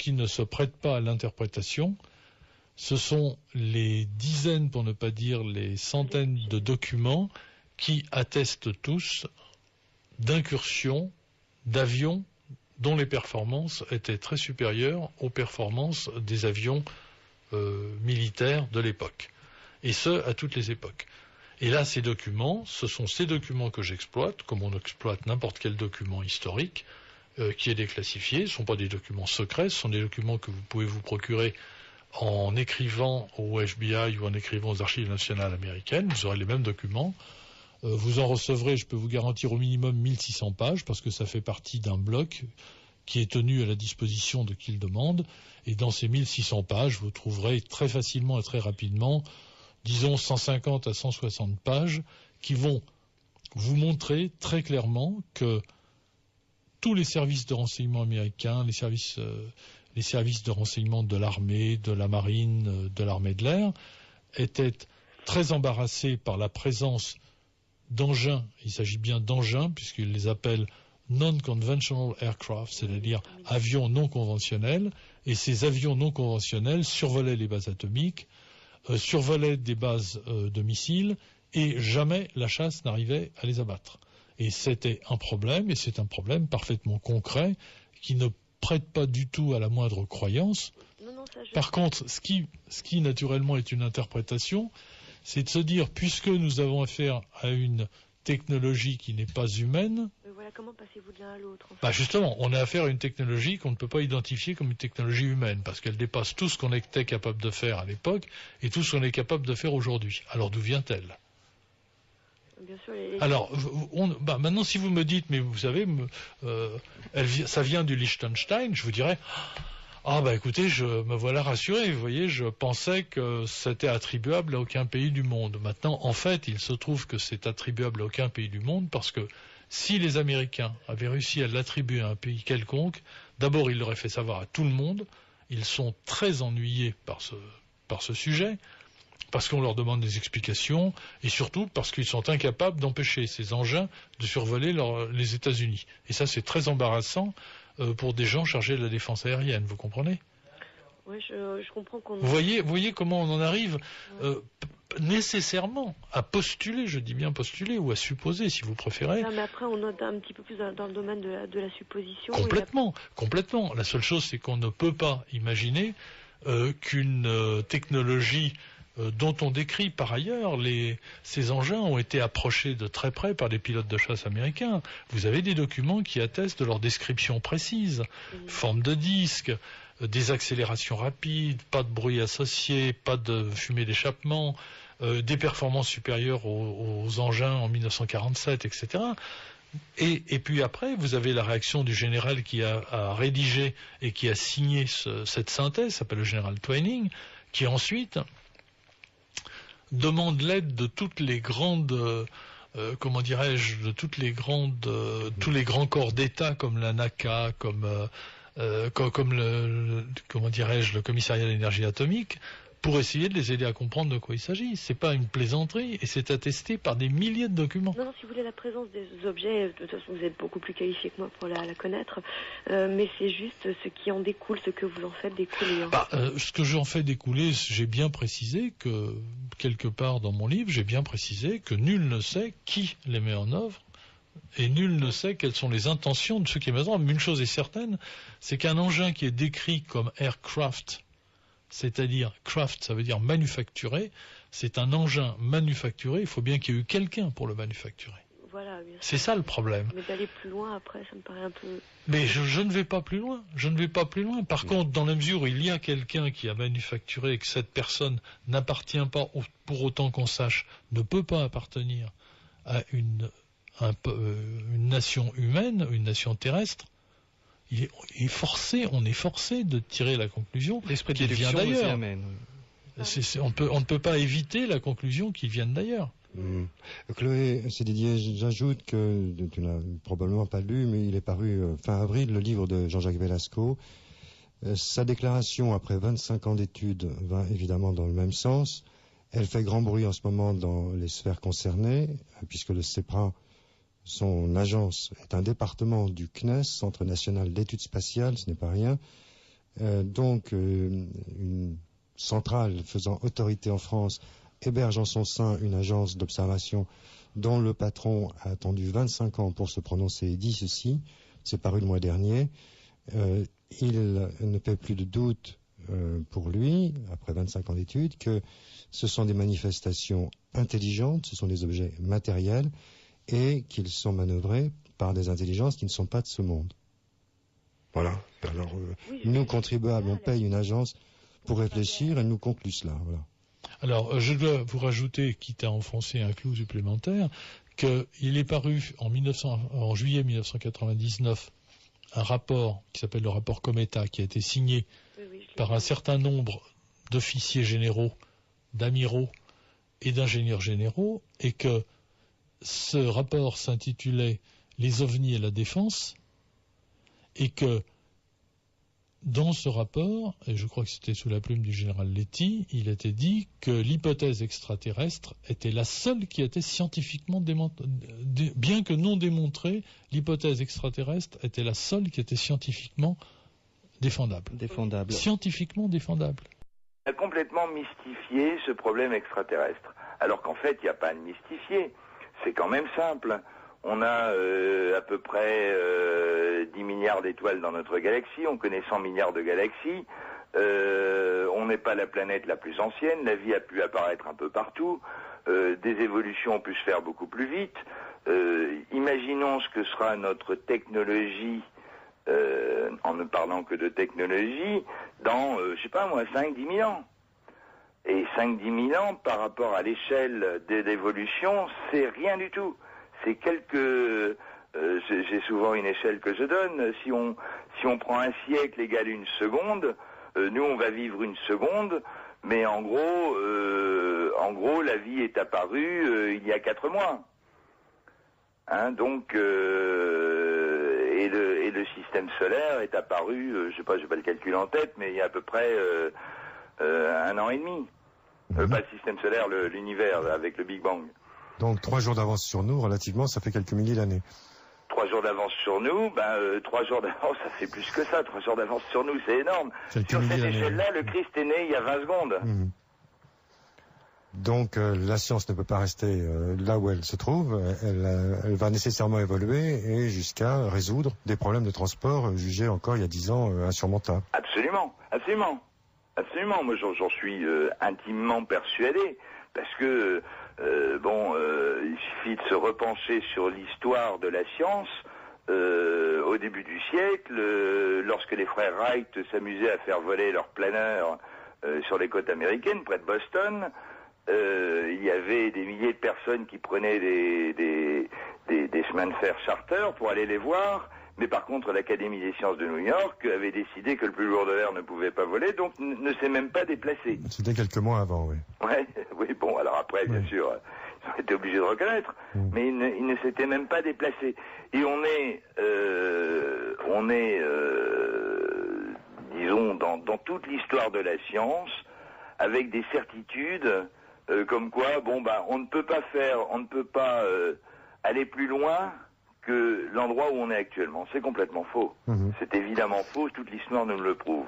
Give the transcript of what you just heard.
qui ne se prête pas à l'interprétation, ce sont les dizaines, pour ne pas dire les centaines de documents qui attestent tous d'incursions d'avions dont les performances étaient très supérieures aux performances des avions militaires de l'époque. Et ce, à toutes les époques. Et là, ces documents, ce sont ces documents que j'exploite, comme on exploite n'importe quel document historique qui est déclassifié. Ce ne sont pas des documents secrets, ce sont des documents que vous pouvez vous procurer en écrivant au FBI ou en écrivant aux archives nationales américaines. Vous aurez les mêmes documents. Vous en recevrez, je peux vous garantir, au minimum 1600 pages, parce que ça fait partie d'un bloc qui est tenu à la disposition de qui le demande. Et dans ces 1600 pages, vous trouverez très facilement et très rapidement, disons 150 à 160 pages, qui vont vous montrer très clairement que tous les services de renseignement américains, les services de renseignement de l'armée, de la marine, de l'armée de l'air, étaient très embarrassés par la présence d'engins, il s'agit bien d'engins, puisqu'ils les appellent non-conventional aircraft, c'est-à-dire avions non conventionnels, et ces avions non conventionnels survolaient les bases atomiques, survolaient des bases de missiles, et jamais la chasse n'arrivait à les abattre. Et c'était un problème, et c'est un problème parfaitement concret, qui ne prête pas du tout à la moindre croyance. Par contre, ce qui naturellement est une interprétation, c'est de se dire, puisque nous avons affaire à une technologie qui n'est pas humaine... Mais voilà, comment passez-vous de l'un à l'autre en fait? Bah justement, on a affaire à une technologie qu'on ne peut pas identifier comme une technologie humaine, parce qu'elle dépasse tout ce qu'on était capable de faire à l'époque et tout ce qu'on est capable de faire aujourd'hui. Alors d'où vient-elle? Bien sûr, Alors, maintenant, si vous me dites, mais vous savez, ça vient du Liechtenstein, je vous dirais... Ah bah écoutez, me voilà rassuré, vous voyez, je pensais que c'était attribuable à aucun pays du monde. Maintenant, en fait, il se trouve que c'est attribuable à aucun pays du monde parce que si les Américains avaient réussi à l'attribuer à un pays quelconque, d'abord ils l'auraient fait savoir à tout le monde, ils sont très ennuyés par ce sujet, parce qu'on leur demande des explications, et surtout parce qu'ils sont incapables d'empêcher ces engins de survoler les États-Unis. Et ça, c'est très embarrassant pour des gens chargés de la défense aérienne, vous comprenez? Oui, je comprends qu'on... Vous voyez comment on en arrive nécessairement à postuler, je dis bien postuler, ou à supposer, si vous préférez. Non, mais après, on note un petit peu plus dans le domaine de la supposition. Complètement. La seule chose, c'est qu'on ne peut pas imaginer qu'une technologie dont on décrit par ailleurs, ces engins ont été approchés de très près par des pilotes de chasse américains. Vous avez des documents qui attestent de leur description précise, forme de disque, des accélérations rapides, pas de bruit associé, pas de fumée d'échappement, des performances supérieures aux engins en 1947, etc. Et puis après, vous avez la réaction du général qui a rédigé et qui a signé cette synthèse, s'appelle le général Twining, qui ensuite demande l'aide de toutes les grandes, tous les grands corps d'État comme la NACA, comme le commissariat de l'énergie atomique, pour essayer de les aider à comprendre de quoi il s'agit. C'est pas une plaisanterie et c'est attesté par des milliers de documents. Non, si vous voulez la présence des objets, de toute façon vous êtes beaucoup plus qualifié que moi pour la connaître, mais c'est juste ce qui en découle, ce que vous en faites découler. Ce que j'en fais découler, j'ai bien précisé que, quelque part dans mon livre, j'ai bien précisé que nul ne sait qui les met en œuvre et nul ne sait quelles sont les intentions de ceux qui les mettent en œuvre. Mais une chose est certaine, c'est qu'un engin qui est décrit comme aircraft, c'est-à-dire craft, ça veut dire manufacturé, c'est un engin manufacturé, il faut bien qu'il y ait eu quelqu'un pour le manufacturer. Voilà, bien sûr. C'est ça le problème. Mais d'aller plus loin après, ça me paraît un peu... Mais je ne vais pas plus loin, Par contre, dans la mesure où il y a quelqu'un qui a manufacturé et que cette personne n'appartient pas, pour autant qu'on sache, ne peut pas appartenir à une nation humaine, une nation terrestre, on est forcé de tirer la conclusion qu'il vient d'ailleurs. On ne peut pas éviter la conclusion qu'ils viennent d'ailleurs. Chloé, c'est Didier, j'ajoute que tu n'as probablement pas lu, mais il est paru fin avril, le livre de Jean-Jacques Velasco. Sa déclaration, après 25 ans d'études, va évidemment dans le même sens. Elle fait grand bruit en ce moment dans les sphères concernées, puisque le CEPRA, son agence, est un département du CNES, Centre national d'études spatiales, ce n'est pas rien. Une centrale faisant autorité en France héberge en son sein une agence d'observation dont le patron a attendu 25 ans pour se prononcer et dit ceci, c'est paru le mois dernier, il ne fait plus de doute pour lui, après 25 ans d'études, que ce sont des manifestations intelligentes, ce sont des objets matériels, et qu'ils sont manœuvrés par des intelligences qui ne sont pas de ce monde. Voilà. Alors, nous, contribuables, on paye une agence pour réfléchir, elle nous conclut cela. Voilà. Alors, je dois vous rajouter, quitte à enfoncer un clou supplémentaire, qu'il est paru en juillet 1999 un rapport qui s'appelle le rapport Cometa, qui a été signé par un certain nombre d'officiers généraux, d'amiraux et d'ingénieurs généraux, et que ce rapport s'intitulait « Les ovnis et la défense », et que dans ce rapport, et je crois que c'était sous la plume du général Letty, il était dit que l'hypothèse extraterrestre était la seule qui était scientifiquement bien que non démontrée, l'hypothèse extraterrestre était la seule qui était scientifiquement défendable. Scientifiquement défendable. On a complètement mystifié ce problème extraterrestre, alors qu'en fait, il n'y a pas à le mystifier. C'est quand même simple. On a à peu près 10 milliards d'étoiles dans notre galaxie, on connaît 100 milliards de galaxies, on n'est pas la planète la plus ancienne, la vie a pu apparaître un peu partout, des évolutions ont pu se faire beaucoup plus vite. Imaginons ce que sera notre technologie, en ne parlant que de technologie, dans, 5-10 000 ans. Et 5-10 000 ans, par rapport à l'échelle d'évolution, c'est rien du tout. C'est quelques... j'ai souvent une échelle que je donne. Si on prend un siècle égale une seconde, nous on va vivre une seconde, mais en gros, la vie est apparue il y a 4 mois. Hein, donc, et le système solaire est apparu, j'ai pas le calcul en tête, mais il y a à peu près 1 an et demi. Pas le système solaire, l'univers avec le Big Bang. Donc 3 jours d'avance sur nous, relativement, ça fait quelques milliers d'années. 3 jours d'avance sur nous, 3 jours d'avance, ça fait plus que ça. 3 jours d'avance sur nous, c'est énorme. Sur cette échelle-là, le Christ est né il y a 20 secondes. Donc la science ne peut pas rester là où elle se trouve, elle va nécessairement évoluer et jusqu'à résoudre des problèmes de transport jugés encore il y a 10 ans insurmontables. Absolument, absolument. Absolument, moi j'en suis intimement persuadé, parce que il suffit de se repencher sur l'histoire de la science. Au début du siècle, lorsque les frères Wright s'amusaient à faire voler leurs planeurs sur les côtes américaines, près de Boston, il y avait des milliers de personnes qui prenaient des chemins de fer charter pour aller les voir. Mais par contre, l'Académie des sciences de New York avait décidé que le plus lourd de l'air ne pouvait pas voler, donc ne s'est même pas déplacé. C'était quelques mois avant, oui. Oui, bon, alors après, bien sûr, ils ont été obligés de reconnaître, mais ils ne s'étaient même pas déplacés. Et on est disons, dans toute l'histoire de la science, avec des certitudes, comme quoi, on ne peut pas aller plus loin que l'endroit où on est actuellement. C'est complètement faux. C'est évidemment faux, toute l'histoire nous le prouve.